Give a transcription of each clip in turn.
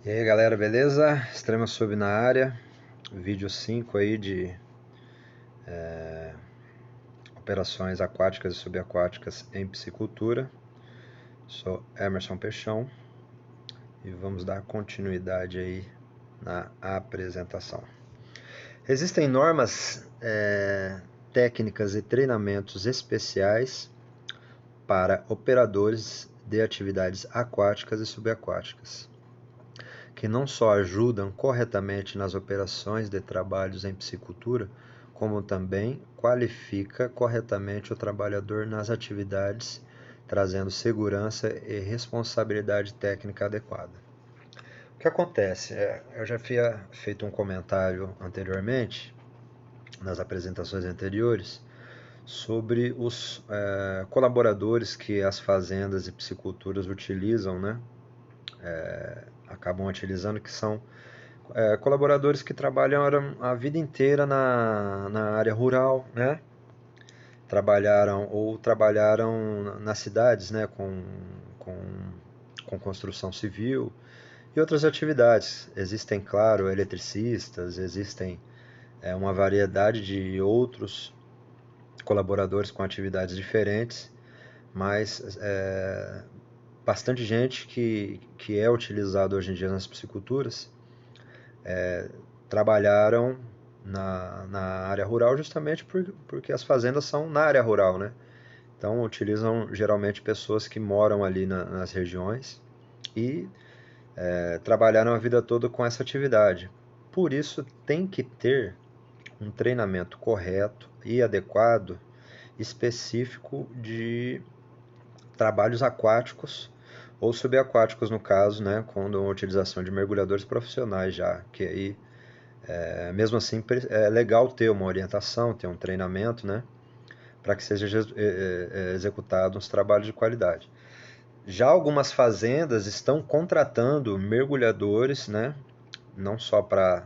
E aí galera, beleza? Extrema Sub na área, vídeo 5 aí de operações aquáticas e subaquáticas em piscicultura. Sou Emerson Peixão e vamos dar continuidade aí na apresentação. Existem normas técnicas e treinamentos especiais para operadores de atividades aquáticas e subaquáticas, que não só ajudam corretamente nas operações de trabalhos em piscicultura, como também qualifica corretamente o trabalhador nas atividades, trazendo segurança e responsabilidade técnica adequada. O que acontece? Eu já havia feito um comentário anteriormente, nas apresentações anteriores, sobre os colaboradores que as fazendas e pisciculturas utilizam, né? Acabam utilizando, que são colaboradores que trabalham a vida inteira na área rural, né? Trabalharam nas cidades, né? Com construção civil e outras atividades. Existem, claro, eletricistas, existem uma variedade de outros colaboradores com atividades diferentes, mas bastante gente que é utilizado hoje em dia nas pisciculturas trabalharam na área rural justamente porque as fazendas são na área rural, né? Então utilizam geralmente pessoas que moram ali nas regiões e trabalharam a vida toda com essa atividade. Por isso tem que ter um treinamento correto e adequado, específico de trabalhos aquáticos ou subaquáticos no caso, né, com a utilização de mergulhadores profissionais já, que aí mesmo assim é legal ter uma orientação, ter um treinamento, né, para que seja executado uns trabalhos de qualidade. Já algumas fazendas estão contratando mergulhadores, né, não só para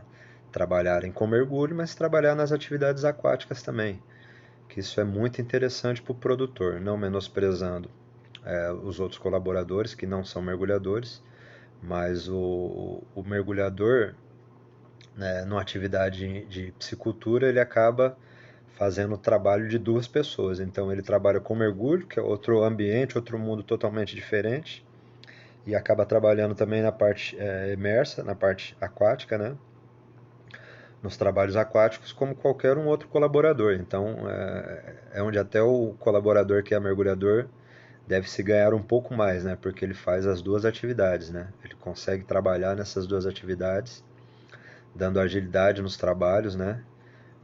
trabalharem com mergulho, mas trabalhar nas atividades aquáticas também, que isso é muito interessante para o produtor, não menosprezando os outros colaboradores que não são mergulhadores, mas o mergulhador, né, numa atividade de piscicultura, ele acaba fazendo o trabalho de duas pessoas. Então ele trabalha com mergulho, que é outro ambiente, outro mundo totalmente diferente, e acaba trabalhando também na parte imersa, na parte aquática, né? Nos trabalhos aquáticos, como qualquer um outro colaborador. Então é onde até o colaborador que é mergulhador deve se ganhar um pouco mais, né? Porque ele faz as duas atividades, né? Ele consegue trabalhar nessas duas atividades, dando agilidade nos trabalhos, né?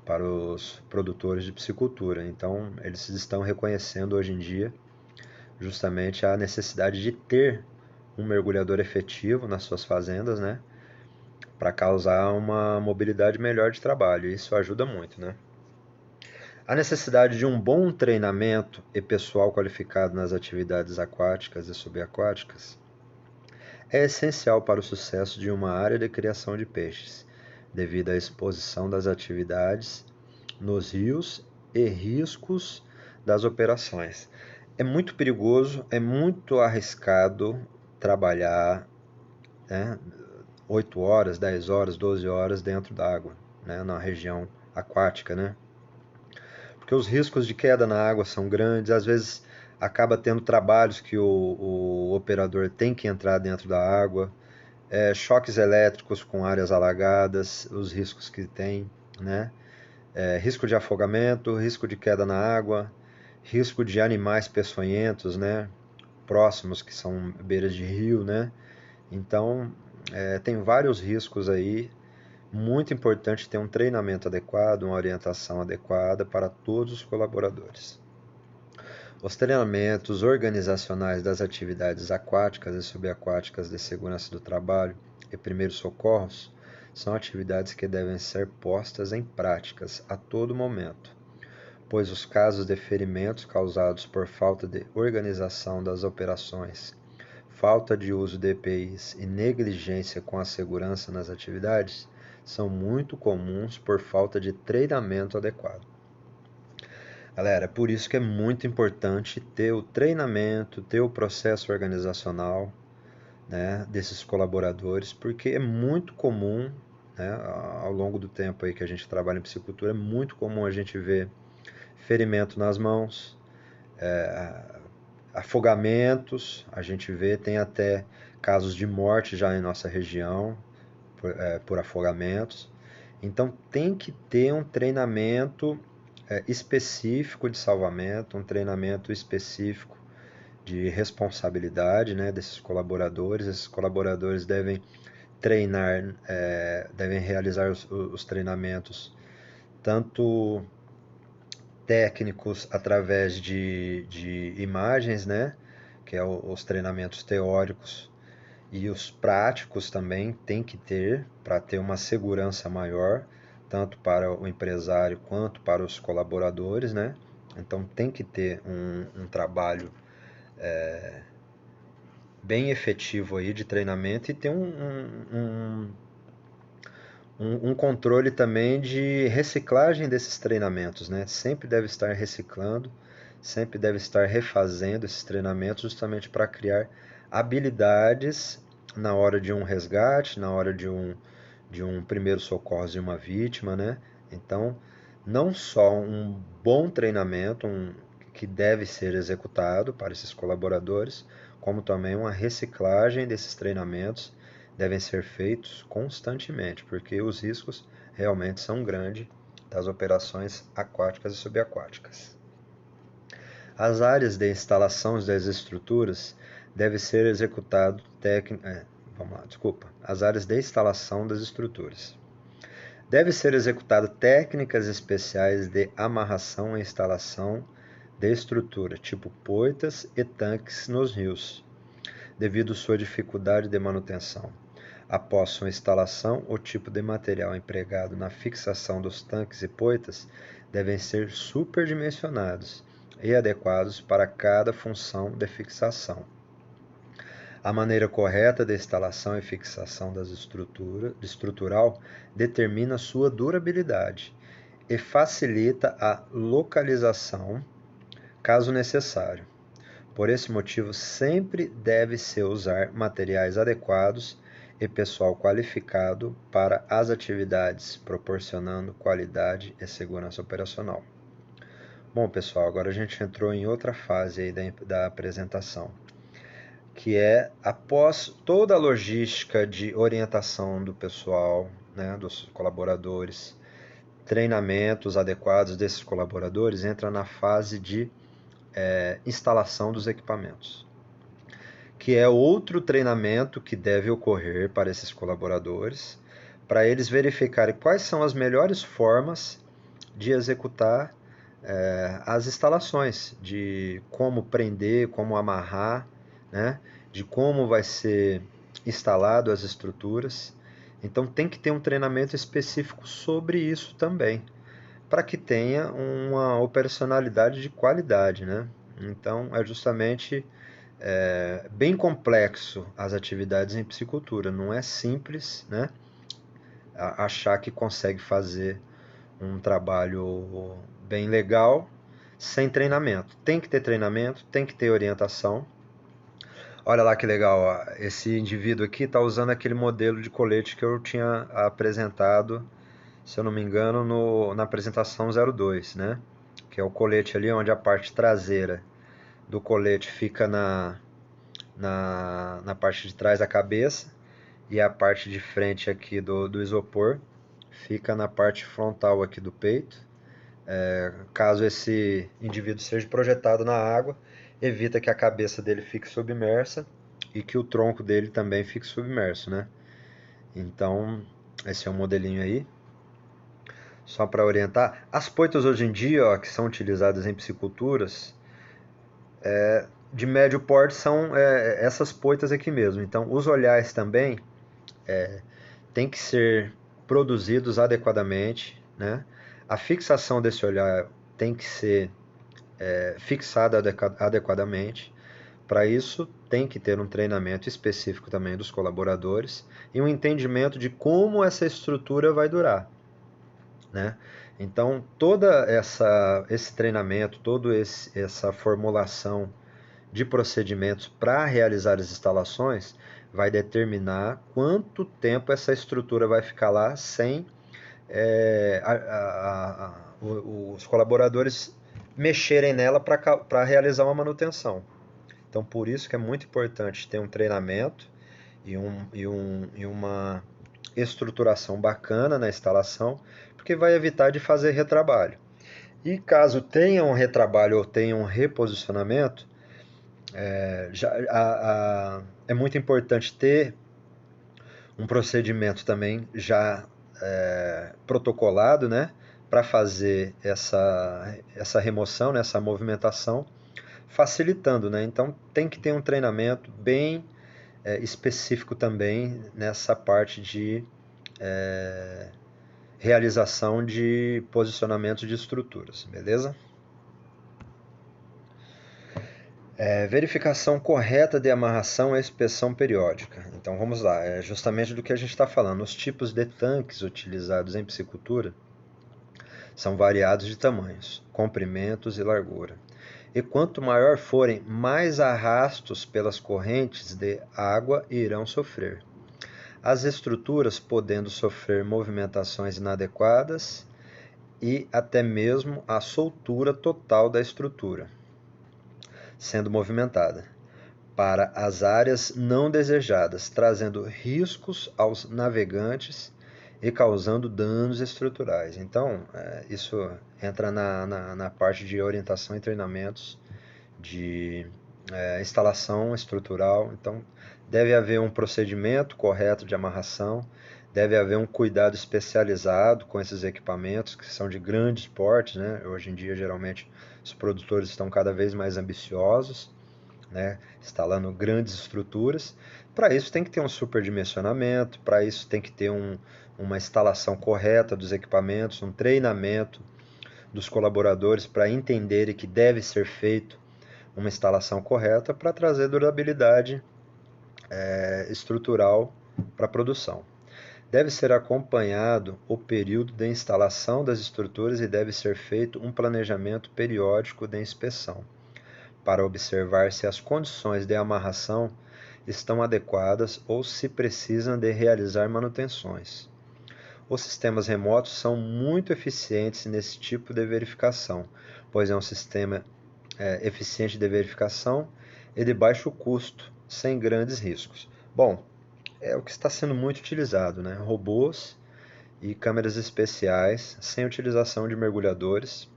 Para os produtores de piscicultura. Então, eles estão reconhecendo hoje em dia justamente a necessidade de ter um mergulhador efetivo nas suas fazendas, né? Para causar uma mobilidade melhor de trabalho. Isso ajuda muito, né? A necessidade de um bom treinamento e pessoal qualificado nas atividades aquáticas e subaquáticas é essencial para o sucesso de uma área de criação de peixes, devido à exposição das atividades nos rios e riscos das operações. É muito perigoso, é muito arriscado trabalhar, né, 8 horas, 10 horas, 12 horas dentro d'água, né, na região aquática, né? Porque os riscos de queda na água são grandes, às vezes acaba tendo trabalhos que o operador tem que entrar dentro da água, choques elétricos com áreas alagadas, os riscos que tem, né? Risco de afogamento, risco de queda na água, risco de animais peçonhentos, né? Próximos, que são beiras de rio, né? Então, tem vários riscos aí. Muito importante ter um treinamento adequado, uma orientação adequada para todos os colaboradores. Os treinamentos organizacionais das atividades aquáticas e subaquáticas de segurança do trabalho e primeiros socorros são atividades que devem ser postas em práticas a todo momento, pois os casos de ferimentos causados por falta de organização das operações, falta de uso de EPIs e negligência com a segurança nas atividades são muito comuns por falta de treinamento adequado. Galera, é por isso que é muito importante ter o treinamento, ter o processo organizacional, né, desses colaboradores, porque é muito comum, né, ao longo do tempo aí que a gente trabalha em piscicultura, é muito comum a gente ver ferimento nas mãos, afogamentos, a gente vê, tem até casos de morte já em nossa região por afogamentos. Então tem que ter um treinamento específico de salvamento, um treinamento específico de responsabilidade, né, desses colaboradores. Esses colaboradores devem treinar, devem realizar os treinamentos tanto técnicos através de imagens, né, que é os treinamentos teóricos, e os práticos também tem que ter para ter uma segurança maior, tanto para o empresário quanto para os colaboradores, né? Então tem que ter um trabalho bem efetivo aí de treinamento e ter um controle também de reciclagem desses treinamentos, né? Sempre deve estar reciclando, sempre deve estar refazendo esses treinamentos justamente para criar habilidades na hora de um resgate, na hora de um primeiro socorro de uma vítima, né? Então, não só um bom treinamento que deve ser executado para esses colaboradores, como também uma reciclagem desses treinamentos devem ser feitos constantemente, porque os riscos realmente são grandes das operações aquáticas e subaquáticas. As áreas de instalação das estruturas devem ser executado as áreas de instalação das estruturas. Deve ser executado técnicas especiais de amarração e instalação de estrutura, tipo poitas e tanques nos rios, devido sua dificuldade de manutenção. Após sua instalação, o tipo de material empregado na fixação dos tanques e poitas devem ser superdimensionados e adequados para cada função de fixação. A maneira correta de instalação e fixação das estrutural determina sua durabilidade e facilita a localização, caso necessário. Por esse motivo, sempre deve-se usar materiais adequados e pessoal qualificado para as atividades, proporcionando qualidade e segurança operacional. Bom, pessoal, agora a gente entrou em outra fase aí da apresentação, que é após toda a logística de orientação do pessoal, né, dos colaboradores, treinamentos adequados desses colaboradores, entra na fase de instalação dos equipamentos, que é outro treinamento que deve ocorrer para esses colaboradores, para eles verificarem quais são as melhores formas de executar as instalações, de como prender, como amarrar, né? De como vai ser instalado as estruturas. Então tem que ter um treinamento específico sobre isso também, para que tenha uma operacionalidade de qualidade, né? Então é justamente bem complexo as atividades em piscicultura. Não é simples, né? Achar que consegue fazer um trabalho bem legal sem treinamento. Tem que ter treinamento, tem que ter orientação. Olha lá que legal, ó. Esse indivíduo aqui está usando aquele modelo de colete que eu tinha apresentado, se eu não me engano, na apresentação 02, né? Que é o colete ali onde a parte traseira do colete fica na parte de trás da cabeça e a parte de frente aqui do isopor fica na parte frontal aqui do peito. Caso esse indivíduo seja projetado na água, evita que a cabeça dele fique submersa e que o tronco dele também fique submerso, né? Então, esse é um modelinho aí. Só para orientar, as poitas hoje em dia, ó, que são utilizadas em pisciculturas, de médio porte são essas poitas aqui mesmo. Então, os olhares também têm que ser produzidos adequadamente, né? A fixação desse olhar tem que ser fixada adequadamente. Para isso, tem que ter um treinamento específico também dos colaboradores e um entendimento de como essa estrutura vai durar, né? Então, esse treinamento, toda essa formulação de procedimentos para realizar as instalações vai determinar quanto tempo essa estrutura vai ficar lá sem os colaboradores mexerem nela para realizar uma manutenção. Então, por isso que é muito importante ter um treinamento e uma estruturação bacana na instalação, porque vai evitar de fazer retrabalho. E caso tenha um retrabalho ou tenha um reposicionamento, é muito importante ter um procedimento também já protocolado, né, para fazer essa remoção, né, essa movimentação, facilitando, né? Então tem que ter um treinamento bem específico também nessa parte de realização de posicionamento de estruturas, beleza? Verificação correta de amarração e inspeção periódica. Então vamos lá, é justamente do que a gente está falando. Os tipos de tanques utilizados em piscicultura são variados de tamanhos, comprimentos e largura. E quanto maior forem, mais arrastos pelas correntes de água irão sofrer. As estruturas podendo sofrer movimentações inadequadas e até mesmo a soltura total da estrutura sendo movimentada para as áreas não desejadas, trazendo riscos aos navegantes e causando danos estruturais. Então, isso entra na parte de orientação e treinamentos de instalação estrutural. Então, deve haver um procedimento correto de amarração, deve haver um cuidado especializado com esses equipamentos que são de grande porte, né? Hoje em dia, geralmente, os produtores estão cada vez mais ambiciosos, né? Instalando grandes estruturas. Para isso tem que ter um superdimensionamento, para isso tem que ter uma instalação correta dos equipamentos, um treinamento dos colaboradores para entenderem que deve ser feito uma instalação correta para trazer durabilidade estrutural para a produção. Deve ser acompanhado o período de instalação das estruturas e deve ser feito um planejamento periódico de inspeção, para observar se as condições de amarração estão adequadas ou se precisam de realizar manutenções. Os sistemas remotos são muito eficientes nesse tipo de verificação, pois é um sistema eficiente de verificação e de baixo custo, sem grandes riscos. Bom, é o que está sendo muito utilizado, né? Robôs e câmeras especiais, sem utilização de mergulhadores,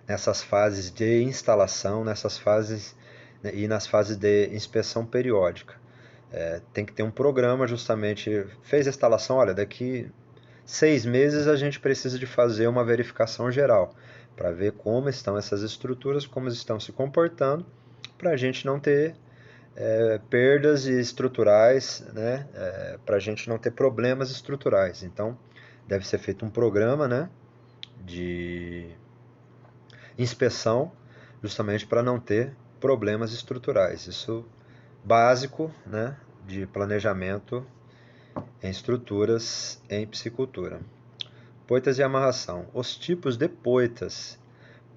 nessas fases de instalação, nessas fases, né, e nas fases de inspeção periódica. Tem que ter um programa justamente, fez a instalação, olha, daqui 6 meses a gente precisa de fazer uma verificação geral, para ver como estão essas estruturas, como estão se comportando, para a gente não ter perdas estruturais, né? Para a gente não ter problemas estruturais. Então, deve ser feito um programa, né, de inspeção, justamente para não ter problemas estruturais. Isso básico, né, de planejamento em estruturas em piscicultura. Poitas e amarração. Os tipos de poitas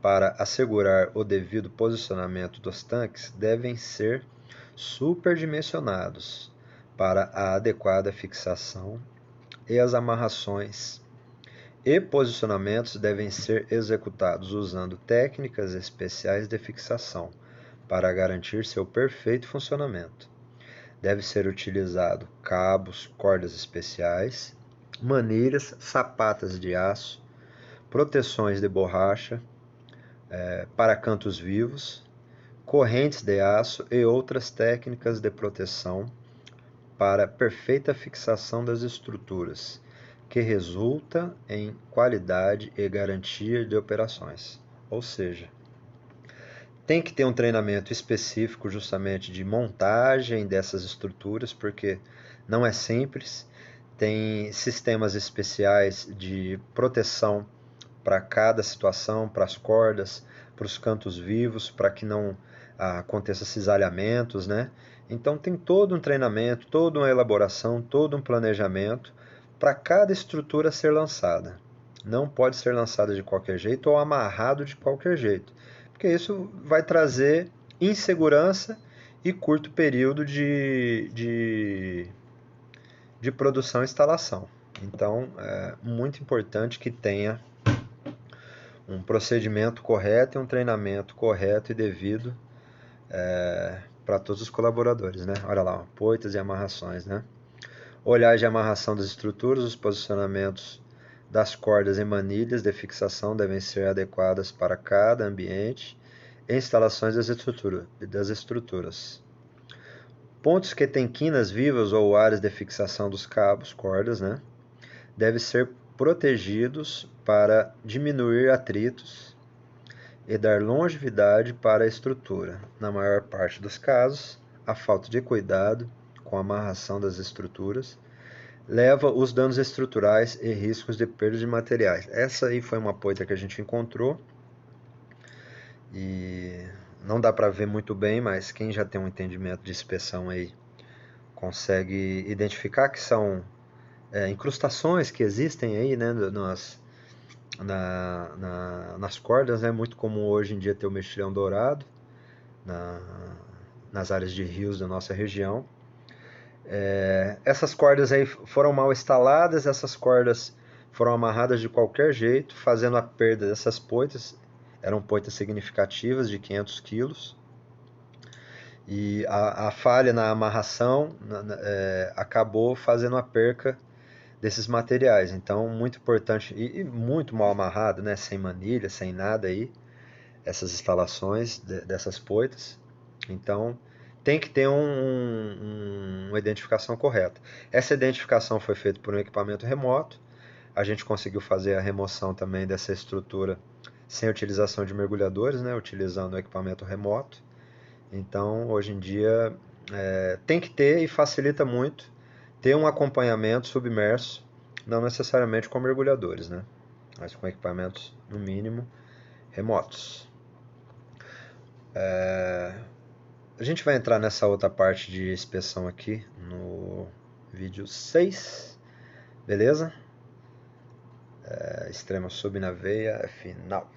para assegurar o devido posicionamento dos tanques devem ser superdimensionados para a adequada fixação e as amarrações e posicionamentos devem ser executados usando técnicas especiais de fixação para garantir seu perfeito funcionamento. Deve ser utilizado cabos, cordas especiais, manilhas, sapatas de aço, proteções de borracha para cantos vivos, correntes de aço e outras técnicas de proteção para perfeita fixação das estruturas, que resulta em qualidade e garantia de operações. Ou seja, tem que ter um treinamento específico justamente de montagem dessas estruturas, porque não é simples. Tem sistemas especiais de proteção para cada situação, para as cordas, para os cantos vivos, para que não aconteça cisalhamentos, né? Então tem todo um treinamento, toda uma elaboração, todo um planejamento para cada estrutura ser lançada. Não pode ser lançada de qualquer jeito ou amarrado de qualquer jeito, porque isso vai trazer insegurança e curto período de produção e instalação. Então, é muito importante que tenha um procedimento correto e um treinamento correto e devido para todos os colaboradores, né? Olha lá, ó, poitas e amarrações, né? Olhar de amarração das estruturas, os posicionamentos das cordas e manilhas de fixação devem ser adequadas para cada ambiente e instalações das estruturas. Pontos que têm quinas vivas ou áreas de fixação dos cabos, cordas, né? Devem ser protegidos para diminuir atritos e dar longevidade para a estrutura. Na maior parte dos casos, a falta de cuidado com a amarração das estruturas leva os danos estruturais e riscos de perda de materiais. Essa aí foi uma poita que a gente encontrou e não dá para ver muito bem, mas quem já tem um entendimento de inspeção aí consegue identificar que são incrustações que existem aí, né, nas cordas. É muito comum hoje em dia ter o mexilhão dourado na, nas áreas de rios da nossa região. Essas cordas aí foram mal instaladas, essas cordas foram amarradas de qualquer jeito, fazendo a perda dessas poitas. Eram poitas significativas de 500 quilos. E a falha na amarração acabou fazendo a perca desses materiais. Então, muito importante e muito mal amarrado, né? Sem manilha, sem nada aí, essas instalações dessas poitas. Então, tem que ter uma identificação correta. Essa identificação foi feita por um equipamento remoto. A gente conseguiu fazer a remoção também dessa estrutura sem utilização de mergulhadores, né? Utilizando o equipamento remoto. Então, hoje em dia, tem que ter e facilita muito ter um acompanhamento submerso, não necessariamente com mergulhadores, né? Mas com equipamentos, no mínimo, remotos. A gente vai entrar nessa outra parte de inspeção aqui no vídeo 6, beleza? Extrema sub na veia é final.